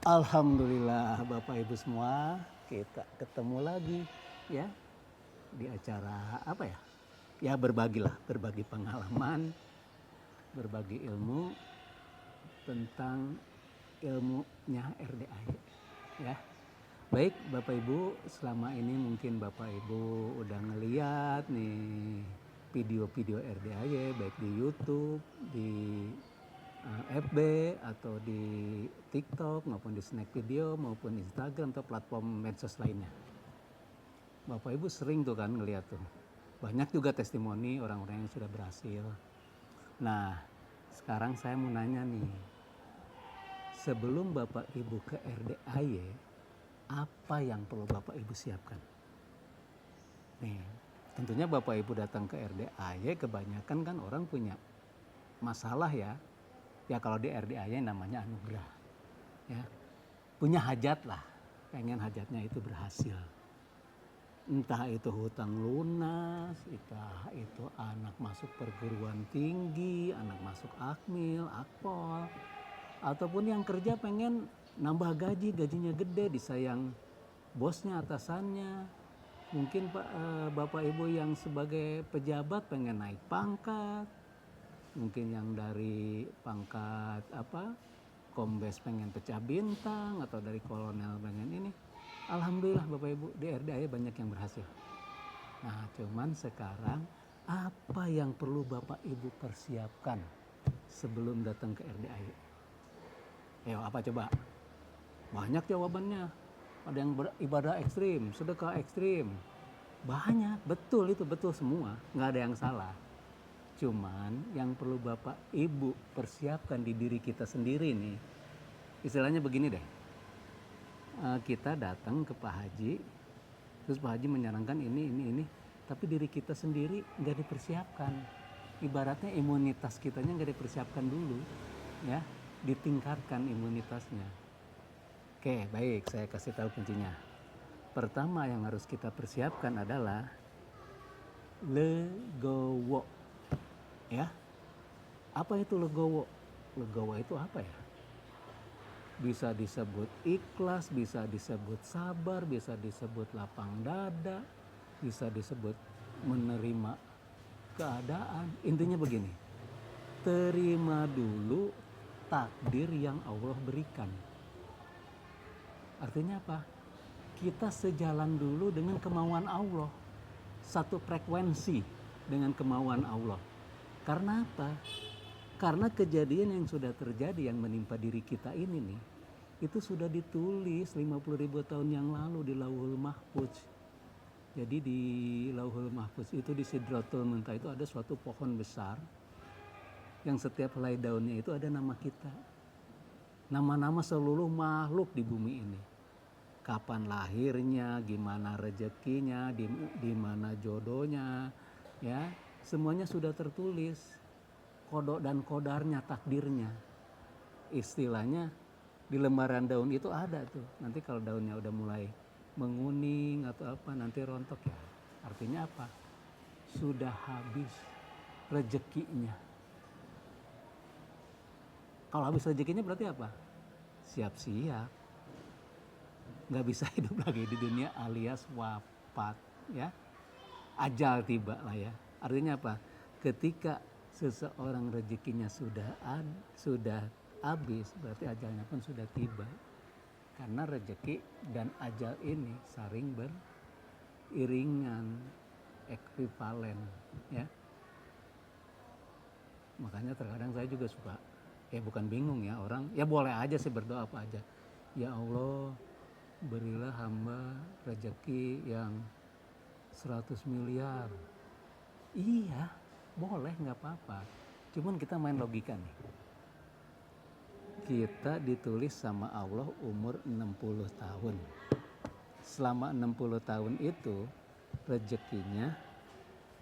Alhamdulillah Bapak Ibu semua, kita ketemu lagi ya di acara apa ya? Ya berbagilah, berbagi pengalaman, berbagi ilmu tentang ilmunya RDAY ya. Baik Bapak Ibu, selama ini mungkin Bapak Ibu udah ngeliat nih video-video RDAY baik di YouTube, di FB atau di TikTok maupun di Snack Video maupun Instagram atau platform medsos lainnya. Bapak Ibu sering tuh kan ngeliat tuh. Banyak juga testimoni orang-orang yang sudah berhasil. Nah, sekarang saya mau nanya nih. Sebelum Bapak Ibu ke RDAY, apa yang perlu Bapak Ibu siapkan? Nih, tentunya Bapak Ibu datang ke RDAY kebanyakan kan orang punya masalah ya. Ya kalau di RDAY namanya anugerah. Ya, punya hajat lah, pengen hajatnya itu berhasil. Entah itu hutang lunas, entah itu anak masuk perguruan tinggi, anak masuk akmil, akpol, ataupun yang kerja pengen nambah gaji, gajinya gede, disayang bosnya, atasannya. Mungkin Bapak Ibu yang sebagai pejabat pengen naik pangkat, mungkin yang dari pangkat kombes pengen pecah bintang, atau dari kolonel pengen ini. Alhamdulillah Bapak Ibu di RDAY banyak yang berhasil. Nah cuman sekarang apa yang perlu Bapak Ibu persiapkan sebelum datang ke RDAY? Apa coba? Banyak jawabannya. Ada yang beribadah ekstrim, sedekah ekstrim. Banyak, betul itu, betul semua, nggak ada yang salah. Cuman yang perlu Bapak Ibu persiapkan di diri kita sendiri nih, istilahnya begini deh. Kita datang ke Pak Haji, terus Pak Haji menyarankan ini, tapi diri kita sendiri nggak dipersiapkan. Ibaratnya imunitas kitanya nggak dipersiapkan dulu, ya, ditingkatkan imunitasnya. Oke, baik, saya kasih tahu kuncinya. Pertama yang harus kita persiapkan adalah legowo. Ya, apa itu legowo? Legowo itu apa ya? Bisa disebut ikhlas, bisa disebut sabar, bisa disebut lapang dada, bisa disebut menerima keadaan. Intinya begini, terima dulu takdir yang Allah berikan. Artinya apa? Kita sejalan dulu dengan kemauan Allah, satu frekuensi dengan kemauan Allah. Karena apa? Karena kejadian yang sudah terjadi yang menimpa diri kita ini nih, itu sudah ditulis 50.000 tahun yang lalu di Lauhul Mahfuz. Jadi di Lauhul Mahfuz itu di Sidratul Muntaha itu ada suatu pohon besar yang setiap helai daunnya itu ada nama kita. Nama-nama seluruh makhluk di bumi ini. Kapan lahirnya, gimana rezekinya, di mana jodohnya, ya, semuanya sudah tertulis. Kodok dan kodarnya, takdirnya. Istilahnya di lembaran daun itu ada tuh. Nanti kalau daunnya udah mulai menguning atau apa, nanti rontok ya. Artinya apa? Sudah habis rezekinya. Kalau habis rezekinya berarti apa? Siap-siap. Nggak bisa hidup lagi di dunia alias wafat ya. Ajal tiba lah ya. Artinya apa? Ketika seseorang rezekinya sudah habis, berarti ajalnya pun sudah tiba. Karena rezeki dan ajal ini saling beriringan, ekuivalen, ya. Makanya terkadang saya juga suka, bukan bingung ya orang, ya boleh aja sih berdoa apa aja. Ya Allah, berilah hamba rezeki yang 100 miliar. Iya, boleh, nggak apa-apa. Cuman kita main logika nih. Kita ditulis sama Allah umur 60 tahun. Selama 60 tahun itu rezekinya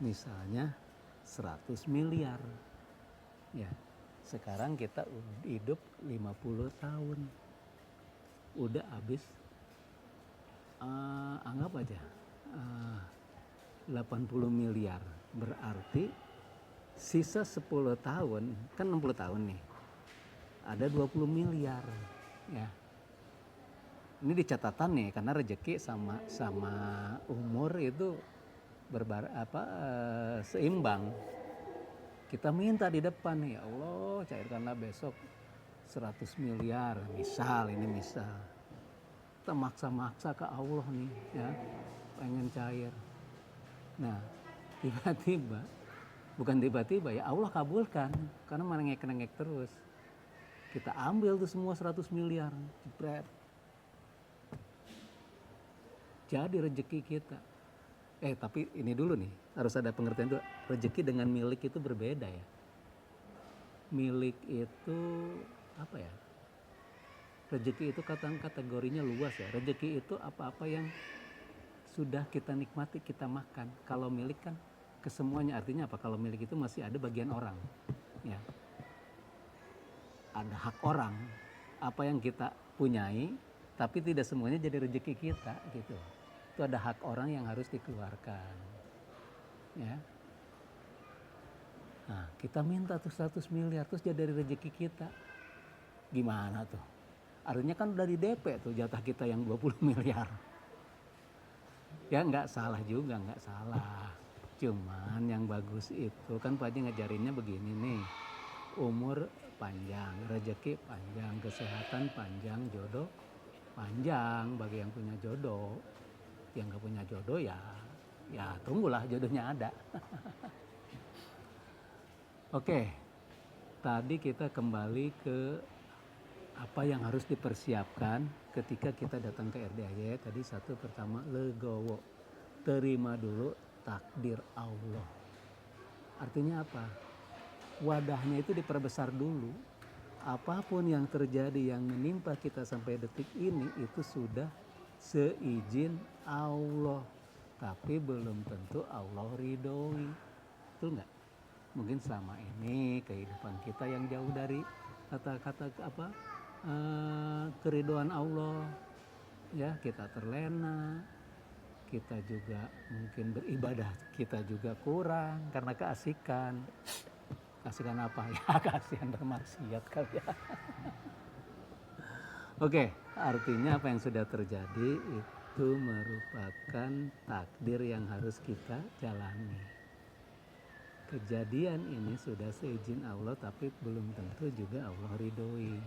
misalnya 100 miliar. Ya, sekarang kita hidup 50 tahun. Udah habis anggap aja 80 miliar. Berarti Sisa 10 tahun, kan 60 tahun nih. Ada 20 miliar. Ya. Ini di catatan nih, karena rezeki sama umur itu seimbang. Kita minta di depan, ya Allah cairkanlah besok 100 miliar, misal. Kita maksa-maksa ke Allah nih, ya, pengen cair. Nah, bukan tiba-tiba ya Allah kabulkan, karena merengek-rengek terus. Kita ambil tuh semua 100 miliar, jebret. Jadi rezeki kita. Tapi ini dulu nih, harus ada pengertian tuh, rezeki dengan milik itu berbeda ya. Milik itu apa ya? Rezeki itu kategorinya luas ya. Rezeki itu apa-apa yang sudah kita nikmati, kita makan. Kalau milik kan kesemuanya, artinya apa? Kalau milik itu masih ada bagian orang. Ya. Ada hak orang, apa yang kita punyai, tapi tidak semuanya jadi rezeki kita gitu. Itu ada hak orang yang harus dikeluarkan. Ya. Nah, kita minta tuh 100 miliar terus jadi rezeki kita. Gimana tuh? Artinya kan udah di DP tuh jatah kita yang 20 miliar. Ya nggak salah juga, nggak salah. Cuman yang bagus itu kan Pak Haji ngajarinnya begini nih. Umur panjang, rezeki panjang, kesehatan panjang, jodoh panjang bagi yang punya jodoh. Yang nggak punya jodoh ya tunggulah jodohnya ada. Oke, tadi kita kembali ke apa yang harus dipersiapkan ketika kita datang ke RDAY. Tadi satu pertama legowo, terima dulu takdir Allah. Artinya apa? Wadahnya itu diperbesar dulu. Apapun yang terjadi yang menimpa kita sampai detik ini itu sudah seizin Allah, tapi belum tentu Allah ridhoi. Betul nggak? Mungkin selama ini kehidupan kita yang jauh dari kata-kata keridhaan Allah, ya kita terlena, kita juga mungkin beribadah kita juga kurang karena keasikan apa ya, keasikan bermaksiat kali ya. Oke, artinya apa yang sudah terjadi itu merupakan takdir yang harus kita jalani. Kejadian ini sudah seizin Allah, tapi belum tentu juga Allah ridhoi.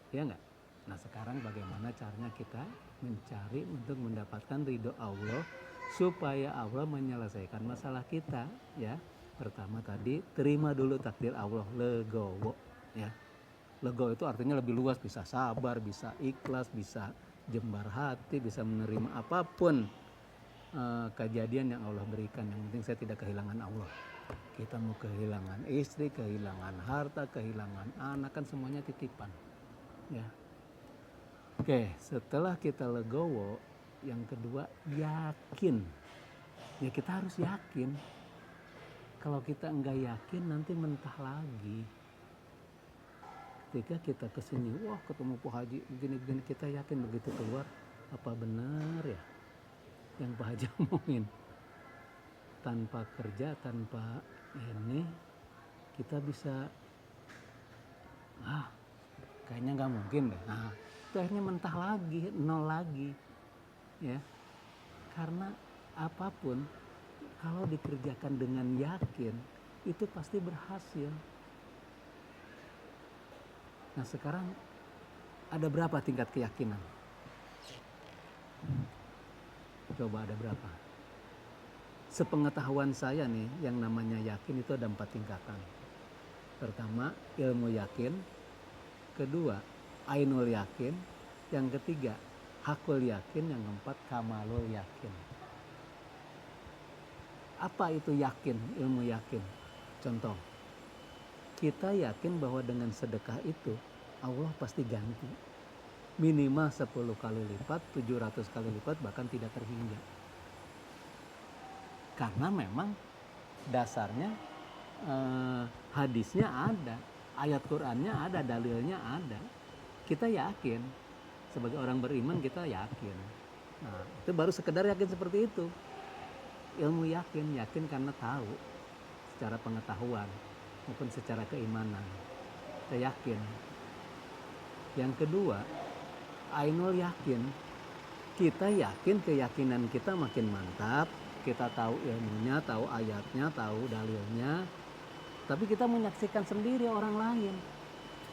Ya enggak? Nah sekarang bagaimana caranya kita mencari untuk mendapatkan ridho Allah supaya Allah menyelesaikan masalah kita, ya. Pertama tadi terima dulu takdir Allah, legowo, ya. Legowo itu artinya lebih luas, bisa sabar, bisa ikhlas, bisa jembar hati, bisa menerima apapun kejadian yang Allah berikan. Yang penting saya tidak kehilangan Allah. Kita mau kehilangan istri, kehilangan harta, kehilangan anak, kan semuanya titipan. Ya. Oke, setelah kita legowo, yang kedua yakin. Ya kita harus yakin. Kalau kita enggak yakin nanti mentah lagi. Ketika kita kesini, wah ketemu Pak Haji begini-begini, kita yakin begitu keluar, apa benar ya yang Pak Haji omongin? Tanpa kerja, tanpa ini, kita bisa, kayaknya nggak mungkin deh. Nah, itu akhirnya mentah lagi, nol lagi, ya. Karena apapun, kalau dikerjakan dengan yakin, itu pasti berhasil. Nah sekarang ada berapa tingkat keyakinan? Coba ada berapa? Sepengetahuan saya nih, yang namanya yakin itu ada 4 tingkatan. Pertama, ilmu yakin. Kedua, ainul yakin. Yang ketiga, hakul yakin. Yang keempat, kamalul yakin. Apa itu yakin, ilmu yakin? Contoh, kita yakin bahwa dengan sedekah itu Allah pasti ganti. Minimal 10 kali lipat, 700 kali lipat, bahkan tidak terhingga. Karena memang dasarnya hadisnya ada, ayat Qur'annya ada, dalilnya ada. Kita yakin, sebagai orang beriman kita yakin. Nah, itu baru sekedar yakin seperti itu. Ilmu yakin karena tahu. secara pengetahuan maupun secara keimanan. Kita yakin. Yang kedua, ainul yakin. Kita yakin, keyakinan kita makin mantap. Kita tahu ilmunya, tahu ayatnya, tahu dalilnya. Tapi kita menyaksikan sendiri orang lain.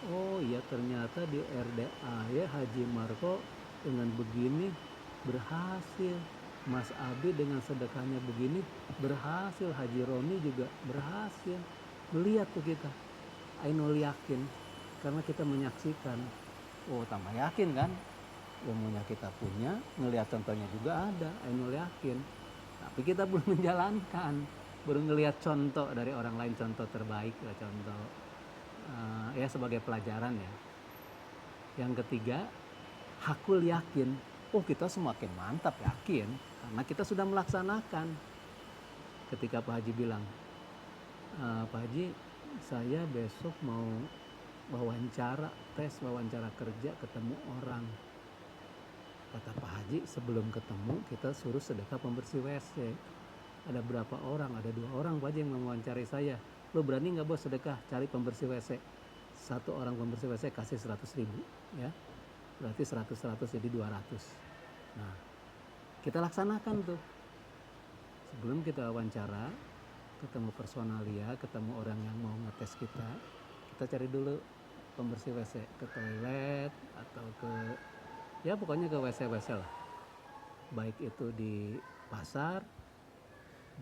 Oh iya, ternyata di RDA ya Haji Marco dengan begini berhasil. Mas Abi dengan sedekahnya begini berhasil. Haji Roni juga berhasil. Melihat tuh kita ainul yakin, karena kita menyaksikan. Oh, tambah yakin kan, ilmunya kita punya, ngelihat contohnya juga ada, ainul yakin. Tapi kita belum menjalankan, baru ngelihat contoh dari orang lain, contoh terbaik, contoh ya sebagai pelajaran ya. Yang ketiga, hakul yakin. Oh, kita semakin mantap yakin karena kita sudah melaksanakan. Ketika Pak Haji bilang, Pak Haji, saya besok mau wawancara, tes wawancara kerja, ketemu orang. Kata Pak Haji, sebelum ketemu kita suruh sedekah pembersih WC. Ada berapa orang? Ada 2 orang Pak Haji yang mewawancari saya. Lo berani nggak bos sedekah cari pembersih WC? 1 orang pembersih WC kasih 100.000 ya. Berarti 100 jadi 200. Nah, kita laksanakan tuh. Sebelum kita wawancara, ketemu personalia, ketemu orang yang mau ngetes kita cari dulu pembersih WC, ke toilet atau ke ya pokoknya ke WC lah, baik itu di pasar,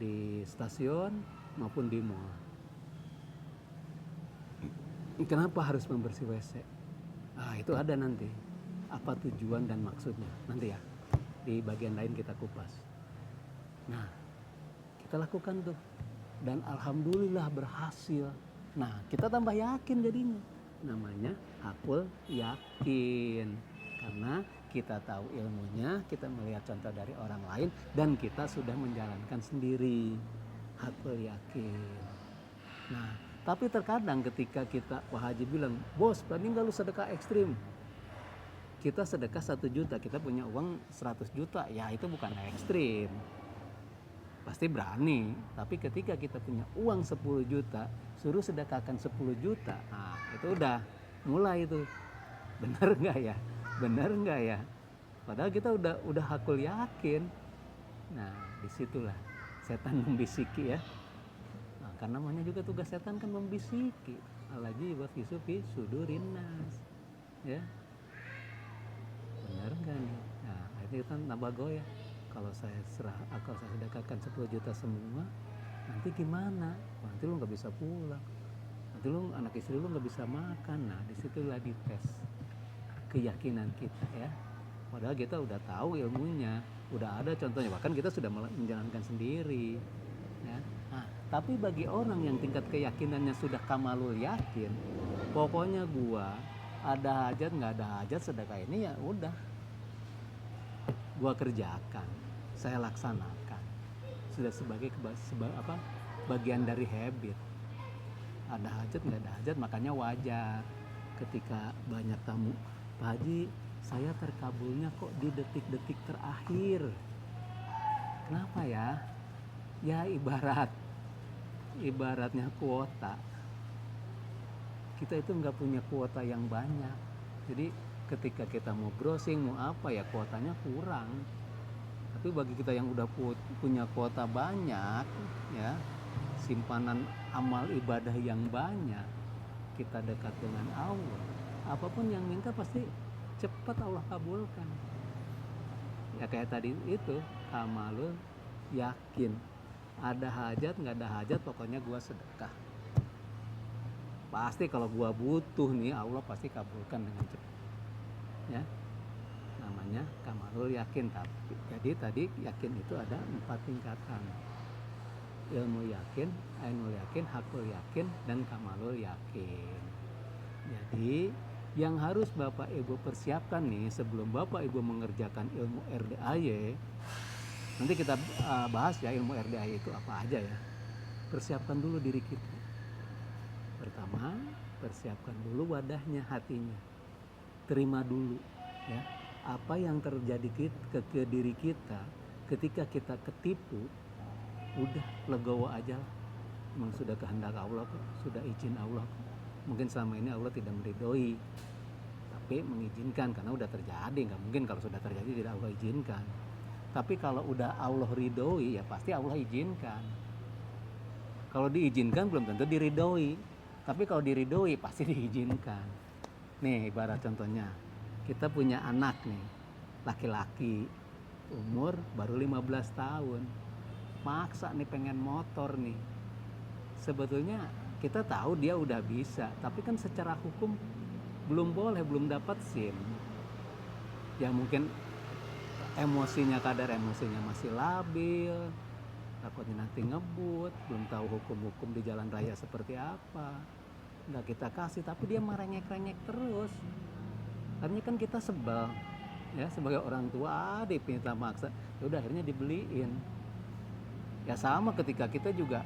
di stasiun maupun di mall. Kenapa harus membersih WC? Itu ada nanti apa tujuan dan maksudnya nanti ya, di bagian lain kita kupas. Nah, kita lakukan tuh dan alhamdulillah berhasil. Nah, kita tambah yakin jadinya. Namanya hakul yakin. Karena kita tahu ilmunya, kita melihat contoh dari orang lain, dan kita sudah menjalankan sendiri. Hakul yakin. Nah, tapi terkadang ketika kita, Pak Haji bilang, bos, berani nggak lu sedekah ekstrim? Kita sedekah 1 juta, kita punya uang 100 juta, ya itu bukan ekstrim. Pasti berani, tapi ketika kita punya uang 10 juta, suruh sedekahkan 10 juta, nah itu udah mulai itu, benar nggak ya, benar nggak ya, padahal kita udah hakul yakin. Nah, disitulah setan membisiki ya, nah, karena namanya juga tugas setan kan membisiki, alhaji buat fisufi sudurinas, ya, benar nggak nih, nah itu kan nambah goyah. Kalau saya sedekahkan 10 juta semua, nanti gimana? Nanti lu nggak bisa pulang, nanti lu anak istri lu nggak bisa makan. Nah, disitulah dites keyakinan kita ya. Padahal kita udah tahu ilmunya, udah ada contohnya, bahkan kita sudah menjalankan sendiri. Ya. Nah, tapi bagi orang yang tingkat keyakinannya sudah kamalul yakin, pokoknya gua ada hajat nggak ada hajat sedekah ini ya udah, gua kerjakan. Saya laksanakan, sudah sebagai bagian dari habit. Ada hajat nggak ada hajat, makanya wajar ketika banyak tamu, Pak Haji, saya terkabulnya kok di detik-detik terakhir. Kenapa ya? Ya ibaratnya kuota. Kita itu nggak punya kuota yang banyak. Jadi ketika kita mau browsing mau apa ya, kuotanya kurang. Tapi bagi kita yang udah punya kuota banyak ya, simpanan amal ibadah yang banyak, kita dekat dengan Allah, apapun yang minta pasti cepat Allah kabulkan. Ya kayak tadi itu, kamalul yakin. Ada hajat nggak ada hajat, pokoknya gua sedekah. Pasti kalau gua butuh nih, Allah pasti kabulkan dengan cepat. Ya. Namanya kamalul yakin. Tapi jadi tadi yakin itu ada 4 tingkatan: ilmu yakin, ainul yakin, hakul yakin, dan kamalul yakin. Jadi yang harus Bapak Ibu persiapkan nih sebelum Bapak Ibu mengerjakan ilmu RDAY, nanti kita bahas ya ilmu RDAY itu apa aja ya. Persiapkan dulu diri kita. Pertama, persiapkan dulu wadahnya, hatinya. Terima dulu ya apa yang terjadi ke diri kita ketika kita ketipu. Udah legowo aja, memang sudah kehendak Allah kok, sudah izin Allah kok. Mungkin selama ini Allah tidak meridhoi, tapi mengizinkan karena udah terjadi. Nggak mungkin kalau sudah terjadi tidak Allah izinkan. Tapi kalau udah Allah ridhoi ya pasti Allah izinkan. Kalau diizinkan belum tentu diridhoi, tapi kalau diridhoi pasti diizinkan. Nih ibarat contohnya, kita punya anak nih, laki-laki, umur baru 15 tahun, maksa nih pengen motor nih. Sebetulnya kita tahu dia udah bisa, tapi kan secara hukum belum boleh, belum dapat SIM. Ya mungkin kadar emosinya masih labil, takutnya nanti ngebut, belum tahu hukum-hukum di jalan raya seperti apa. Nggak kita kasih, tapi dia merengek-rengek terus. Artinya kan kita sebel, ya sebagai orang tua dipinta maksa, ya udah akhirnya dibeliin. Ya sama ketika kita juga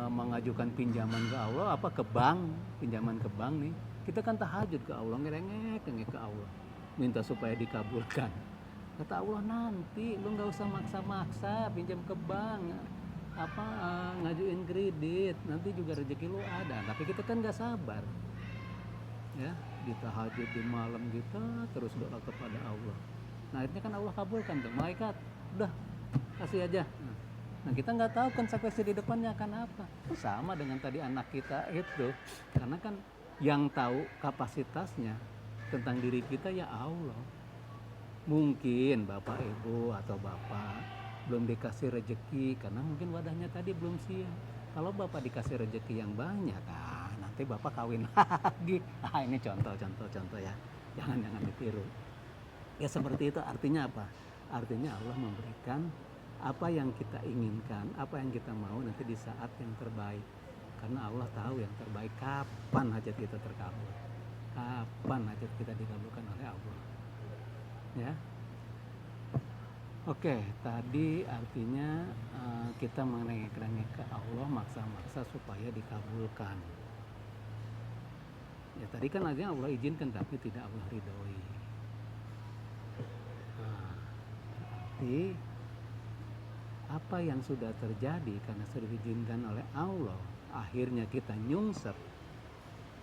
mengajukan pinjaman ke Allah, ke bank, pinjaman ke bank nih, kita kan tahajud ke Allah, ngerengek ke Allah, minta supaya dikabulkan. Kata Allah, nanti lu nggak usah maksa-maksa pinjam ke bank, ngajuin kredit, nanti juga rezeki lu ada. Tapi kita kan nggak sabar, ya di tahajud di malam kita terus doa kepada Allah. Nah akhirnya kan Allah kabulkan tuh, malaikat udah kasih aja. Nah kita nggak tahu konsekuensi di depannya akan apa. Sama dengan tadi anak kita itu, karena kan yang tahu kapasitasnya tentang diri kita ya Allah. Mungkin bapak ibu atau bapak belum dikasih rezeki karena mungkin wadahnya tadi belum siap. Kalau bapak dikasih rezeki yang banyak, nanti bapak kawin lagi. Ini contoh ya, jangan ditiru. Ya seperti itu. Artinya apa? Artinya Allah memberikan apa yang kita inginkan, apa yang kita mau nanti di saat yang terbaik. Karena Allah tahu yang terbaik kapan hajat kita terkabul, kapan hajat kita dikabulkan oleh Allah. Ya, oke. Tadi artinya kita merengek-rengek ke Allah, maksa-maksa supaya dikabulkan. Ya tadi kan artinya Allah izinkan tapi tidak Allah ridhoi. Berarti apa yang sudah terjadi karena sudah diizinkan oleh Allah, akhirnya kita nyungsep.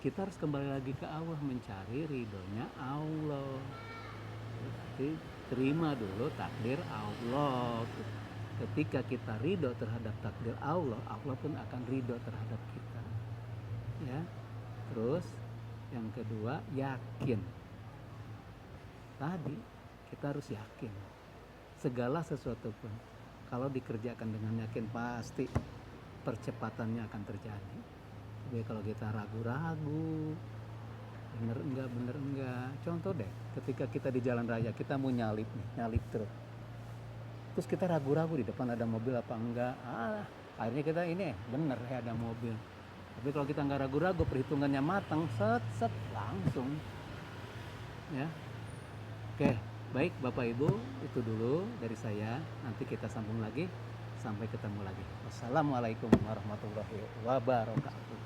Kita harus kembali lagi ke Allah, mencari ridhonya Allah. Berarti terima dulu takdir Allah. Ketika kita ridho terhadap takdir Allah, Allah pun akan ridho terhadap kita. Ya. Terus yang kedua, yakin. Tadi kita harus yakin. Segala sesuatu pun kalau dikerjakan dengan yakin pasti percepatannya akan terjadi. Tapi kalau kita ragu-ragu, bener enggak. Contoh deh, ketika kita di jalan raya, kita mau nyalip truk. Terus kita ragu-ragu di depan ada mobil apa enggak. Akhirnya kita bener ya ada mobil. Tapi kalau kita nggak ragu-ragu, perhitungannya matang, set langsung. Ya. Oke, baik Bapak Ibu, itu dulu dari saya. Nanti kita sambung lagi. Sampai ketemu lagi. Wassalamualaikum warahmatullahi wabarakatuh.